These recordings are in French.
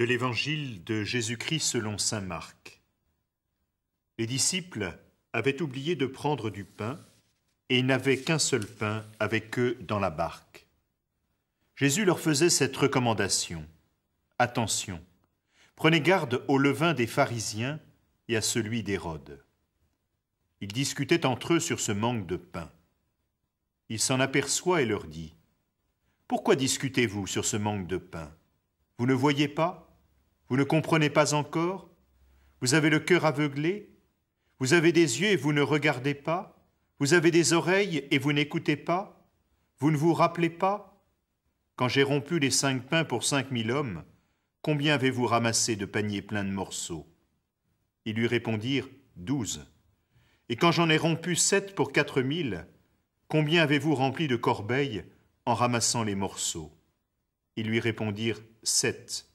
De l'Évangile de Jésus-Christ selon saint Marc. Les disciples avaient oublié de prendre du pain et ils n'avaient qu'un seul pain avec eux dans la barque. Jésus leur faisait cette recommandation. Attention, prenez garde au levain des pharisiens et à celui d'Hérode. Ils discutaient entre eux sur ce manque de pain. Il s'en aperçoit et leur dit : Pourquoi discutez-vous sur ce manque de pain ? Vous ne voyez pas ? Vous ne comprenez pas encore ? Vous avez le cœur aveuglé ? Vous avez des yeux et vous ne regardez pas ? Vous avez des oreilles et vous n'écoutez pas ? Vous ne vous rappelez pas ? Quand j'ai rompu les 5 pains pour 5000 hommes, combien avez-vous ramassé de paniers pleins de morceaux ? Ils lui répondirent : 12. Et quand j'en ai rompu 7 pour 4000, combien avez-vous rempli de corbeilles en ramassant les morceaux ? Ils lui répondirent : 7.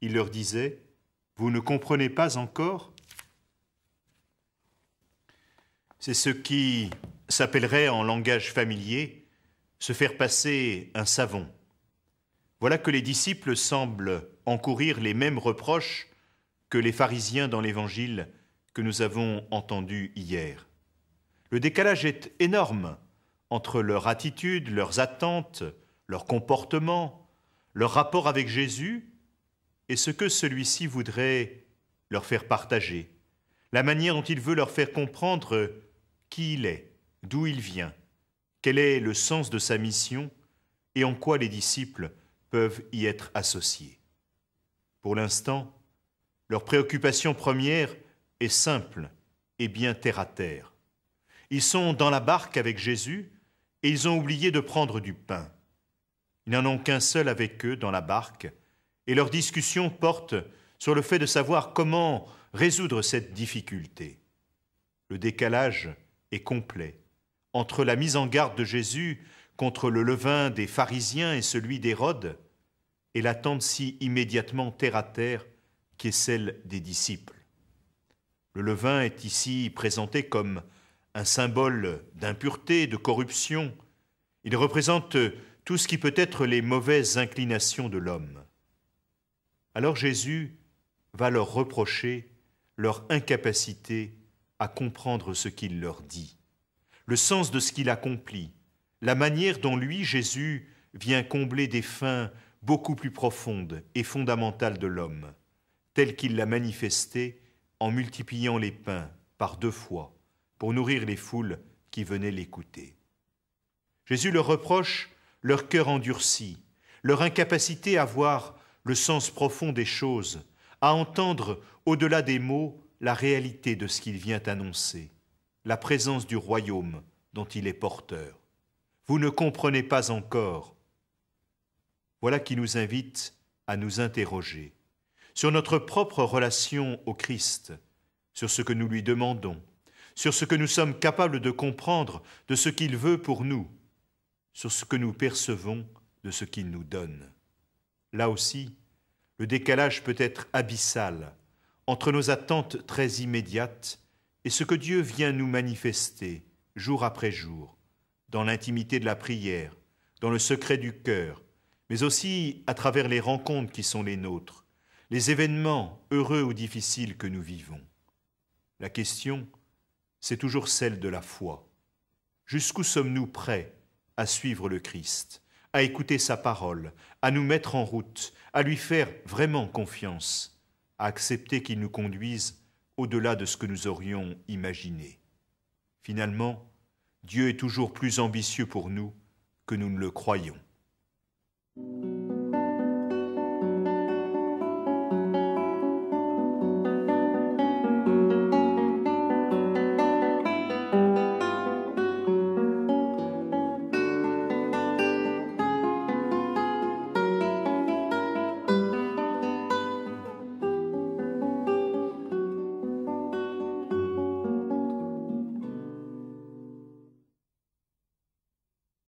Il leur disait : Vous ne comprenez pas encore ? C'est ce qui s'appellerait en langage familier se faire passer un savon. Voilà que les disciples semblent encourir les mêmes reproches que les pharisiens dans l'Évangile que nous avons entendu hier. Le décalage est énorme entre leur attitude, leurs attentes, leur comportement, leur rapport avec Jésus et ce que celui-ci voudrait leur faire partager, la manière dont il veut leur faire comprendre qui il est, d'où il vient, quel est le sens de sa mission et en quoi les disciples peuvent y être associés. Pour l'instant, leur préoccupation première est simple et bien terre à terre. Ils sont dans la barque avec Jésus et ils ont oublié de prendre du pain. Ils n'en ont qu'un seul avec eux dans la barque et leur discussion porte sur le fait de savoir comment résoudre cette difficulté. Le décalage est complet entre la mise en garde de Jésus contre le levain des pharisiens et celui d'Hérode et l'attente si immédiatement terre à terre qui est celle des disciples. Le levain est ici présenté comme un symbole d'impureté, de corruption. Il représente tout ce qui peut être les mauvaises inclinations de l'homme. Alors Jésus va leur reprocher leur incapacité à comprendre ce qu'il leur dit, le sens de ce qu'il accomplit, la manière dont lui, Jésus, vient combler des fins beaucoup plus profondes et fondamentales de l'homme, tel qu'il l'a manifesté en multipliant les pains par 2 fois pour nourrir les foules qui venaient l'écouter. Jésus leur reproche leur cœur endurci, leur incapacité à voir le sens profond des choses, à entendre au-delà des mots la réalité de ce qu'il vient annoncer, la présence du royaume dont il est porteur. Vous ne comprenez pas encore. Voilà qui nous invite à nous interroger sur notre propre relation au Christ, sur ce que nous lui demandons, sur ce que nous sommes capables de comprendre de ce qu'il veut pour nous, sur ce que nous percevons de ce qu'il nous donne. Là aussi, le décalage peut être abyssal entre nos attentes très immédiates et ce que Dieu vient nous manifester jour après jour, dans l'intimité de la prière, dans le secret du cœur, mais aussi à travers les rencontres qui sont les nôtres, les événements heureux ou difficiles que nous vivons. La question, c'est toujours celle de la foi. Jusqu'où sommes-nous prêts à suivre le Christ, à écouter sa parole, à nous mettre en route, à lui faire vraiment confiance, à accepter qu'il nous conduise au-delà de ce que nous aurions imaginé. Finalement, Dieu est toujours plus ambitieux pour nous que nous ne le croyons.